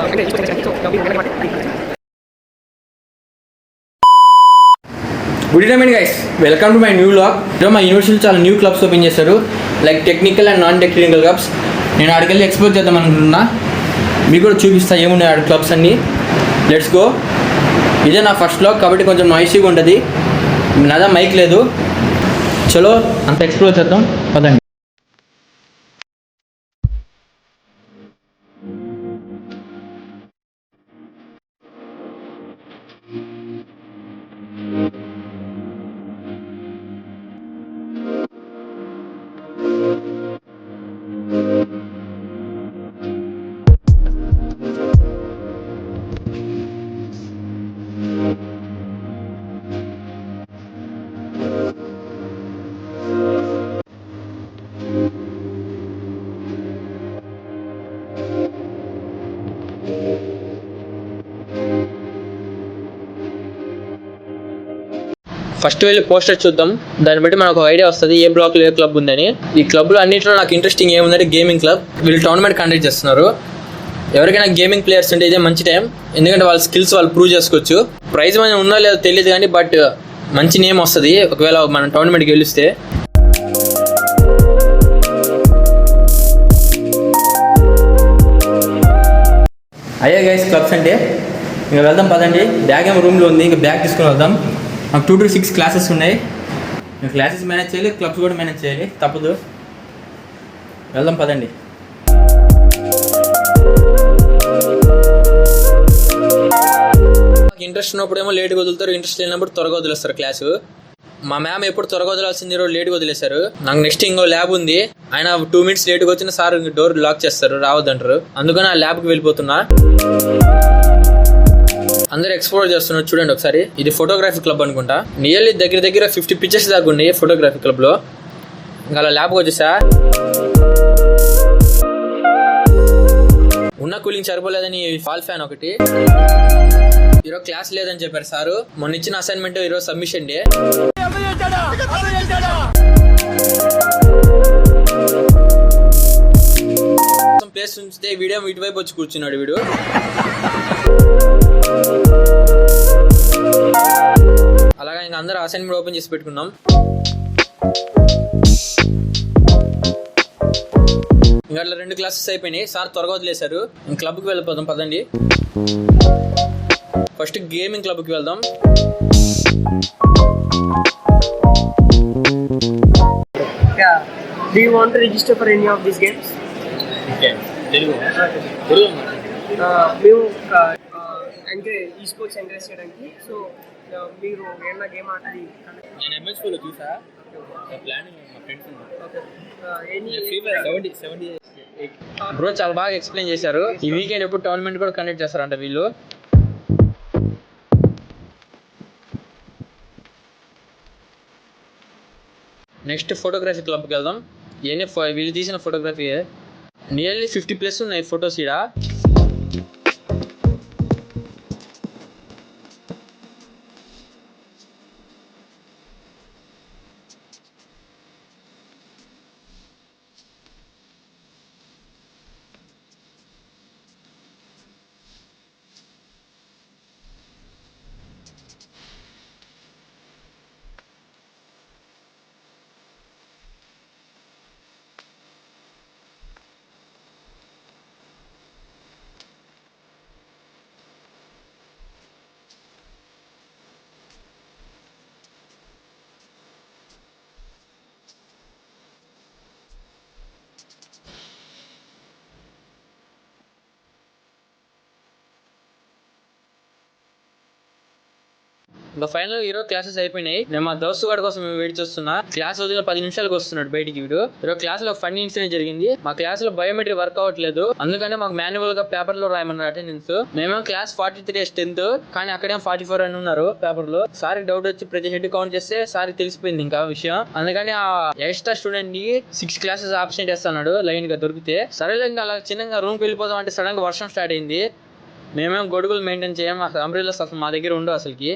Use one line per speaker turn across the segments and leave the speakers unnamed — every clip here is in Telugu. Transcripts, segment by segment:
Good evening guys, welcome to my new vlog. ఈరోజు మా యూనివర్సిటీలో చాలా న్యూ క్లబ్స్ ఓపెన్ చేశారు, like technical and non technical clubs. నేను అక్కడికి వెళ్ళి ఎక్స్ప్లోర్ చేద్దాం అనుకుంటున్నా. మీకు కూడా చూపిస్తా ఏమున్నాయి ఆడ క్లబ్స్ అన్నీ. Let's go. ఇదే నా ఫస్ట్ వ్లాగ్ కాబట్టి కొంచెం నాయిసీగా ఉంటుంది. నాదా మైక్ లేదు. చలో అంత ఎక్స్ప్లోర్ చేద్దాం పదండి. ఫస్ట్ వెళ్ళి పోస్టర్ చూద్దాం, దాన్ని బట్టి మనకు ఐడియా వస్తుంది ఏ బ్లాక్లో ఏ క్లబ్ ఉందని. ఈ క్లబ్లో అన్నింటిలో నాకు ఇంట్రెస్టింగ్ ఏముందంటే గేమింగ్ క్లబ్. వీళ్ళు టోర్నమెంట్ కండక్ట్ చేస్తున్నారు. ఎవరికైనా గేమింగ్ ప్లేయర్స్ ఉంటే ఇదే మంచి టైం, ఎందుకంటే వాళ్ళ స్కిల్స్ వాళ్ళు ప్రూవ్ చేసుకోవచ్చు. ప్రైజ్ మనీ ఉందో లేదో తెలియదు కానీ బట్ మంచి నేమ్ వస్తుంది ఒకవేళ మనం టోర్నమెంట్కి గెలిస్తే. అయ్యా గైస్ క్లబ్స్ అంటే ఇంకా వెళ్దాం పదండి. బ్యాగ్ ఏమో రూమ్లో ఉంది, ఇంకా బ్యాగ్ తీసుకుని వెళ్దాం. నాకు 2 to 6 క్లాసెస్ ఉన్నాయి. నేను క్లాసెస్ మేనేజ్ చేయాలి, క్లబ్స్ కూడా మేనేజ్ చేయాలి, తప్పదు. వెళ్దాం పదండి. నాకు ఇంట్రెస్ట్ ఉన్నప్పుడేమో లేట్గా వదులుతారు, ఇంట్రెస్ట్ లేనప్పుడు త్వరగా వదిలేస్తారు క్లాసు. మా మ్యామ్ ఎప్పుడు త్వరగా వదలాల్సింది, ఈరోజు లేట్గా వదిలేశారు. నాకు నెక్స్ట్ ఇంకో ల్యాబ్ ఉంది, ఆయన 2 minutes లేట్గా వచ్చిన సార్ డోర్ లాక్ చేస్తారు, రావద్దంటారు. అందుకని ఆ ల్యాబ్కి వెళ్ళిపోతున్నా. అందరు ఎక్స్ప్లోర్ చేస్తున్నారు చూడండి ఒకసారి. ఇది ఫోటోగ్రఫీ క్లబ్ అనుకుంటా. నియర్లీ దగ్గర 50 పిక్చర్స్ దాకా ఉన్నాయి ఫోటోగ్రఫీ క్లబ్ లో. ఇంకా అలా ల్యాబ్కి వచ్చేసా. ఉన్న కూలింగ్ సరిపోలేదని ఫాల్ ఫ్యాన్ ఒకటి. ఈరోజు క్లాస్ లేదని చెప్పారు సారు. మొన్న ఇచ్చిన అసైన్మెంట్ ఈరోజు సబ్మిషన్ డే. ప్లేస్ ఉంచితే వీడియో ఇటువైపు వచ్చి కూర్చున్నాడు వీడు. అలాగా ఇంకా అందరూ అసైన్మెంట్ ఓపెన్ చేసి పెట్టుకున్నాం. ఇంకా అట్లా 2 క్లాసెస్ అయిపోయినాయి. సార్ త్వరగా వదిలేశారు. ఇంక క్లబ్కి వెళ్ళిపోదాం పదండి. ఫస్ట్ గేమింగ్ క్లబ్కి వెళ్దాం.
Do you want to register for any of these games?
Telugu
మేము ఎంకరేజ్ ఈస్పోర్ట్స్ ఎంకరేజ్ చేయడానికి. సో మీరు ఏమన్నా గేమ్ ఆడాలి?
నేను ఎంఎస్పీలో చూసా ప్లాన్. మా ఫ్రెండ్స్ బ్రో చాలా బాగా ఎక్స్ప్లెయిన్ చేశారు. ఈ వీకెండ్ ఎప్పుడు టోర్నమెంట్ కూడా కండక్ట్ చేస్తారంట వీళ్ళు. నెక్స్ట్ ఫోటోగ్రఫీ క్లబ్కి వెళ్దాం. వీళ్ళు తీసిన ఫోటోగ్రఫీ నియర్లీ 50+ ఉన్నాయి ఫొటోస్ ఈడ. ఇంకా ఫైనల్ ఈరోజు క్లాసెస్ అయిపోయినాయి. నేను మా దోస్తు గారి కోసం వెయిట్ చేస్తున్నా. క్లాస్ వదిలిన 10 నిమిషాలకు వస్తున్నాడు బయటికి వీడు. ఈరోజు క్లాస్ లో ఫన్నీ ఇన్సిడెంట్ జరిగింది. మా క్లాస్ లో బయోమెట్రిక్ వర్క్ అవ్వట్లేదు, అందుకనే మాకు మాన్యువల్ గా పేపర్ లో రాయమన్నారు అటెండెన్స్. మేమేమో క్లాస్ 43 10th, కానీ అక్కడేమో 44 అని ఉన్నారు పేపర్ లో. సార్ డౌట్ వచ్చి ప్రతి హెడ్ కౌంట్ చేస్తే సార్ తెలిసిపోయింది ఇంకా విషయం. అందుకని ఆ ఎక్స్ట్రా స్టూడెంట్ ని 6 క్లాసెస్ ఆబ్సెంట్ చేస్తున్నాడు లైన్ గా దొరికితే. సరే ఇంకా అలా చిన్నగా రూమ్కి వెళ్ళిపోదాం అంటే సడన్ గా వర్షం స్టార్ట్ అయింది. మేమేమో గొడుగులు మెయింటైన్ చేయం, అంబ్రెల్లాస్ అసలు మా దగ్గర ఉండవు అసలుకి.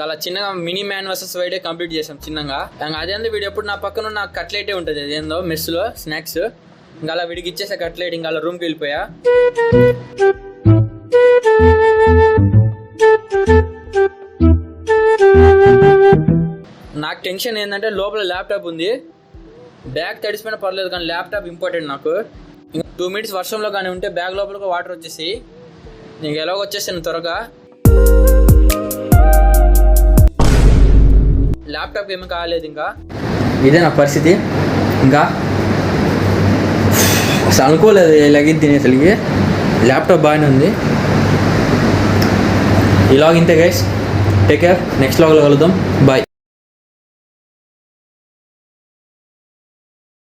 అలా చిన్నగా మినీ మ్యాన్ వర్సెస్ వైడే కంప్లీట్ చేసాం చిన్నగా. ఇంకా అదేందో వీడు ఎప్పుడు నా పక్కన నా కట్లెటే ఉంటుంది, అదేందో మెస్సులో స్నాక్స్. ఇంకా అలా వీడికి ఇచ్చేసా కట్లెట్, ఇంకా అలా రూమ్కి వెళ్ళిపోయా. నాకు టెన్షన్ ఏంటంటే లోపల ల్యాప్టాప్ ఉంది, బ్యాగ్ తడిసిపోయినా పర్లేదు కానీ ల్యాప్టాప్ ఇంపార్టెంట్ నాకు. ఇంకా 2 minutes వర్షంలో కానీ ఉంటే బ్యాగ్ లోపలికి వాటర్ వచ్చేసి నీకు ఎలాగో వచ్చేసాను త్వరగా. ల్యాప్టాప్ ఏమీ కాలేదు. ఇంకా ఇదే నా పరిస్థితి. ఇంకా అసలు అనుకోలేదు ఇలాగే తినేసరికి. ల్యాప్టాప్ బాగానే ఉంది. ఈ లాగ్ ఇంతే గైస్, టేక్ కేర్, నెక్స్ట్ లాగ్లో కలుద్దాం, బాయ్.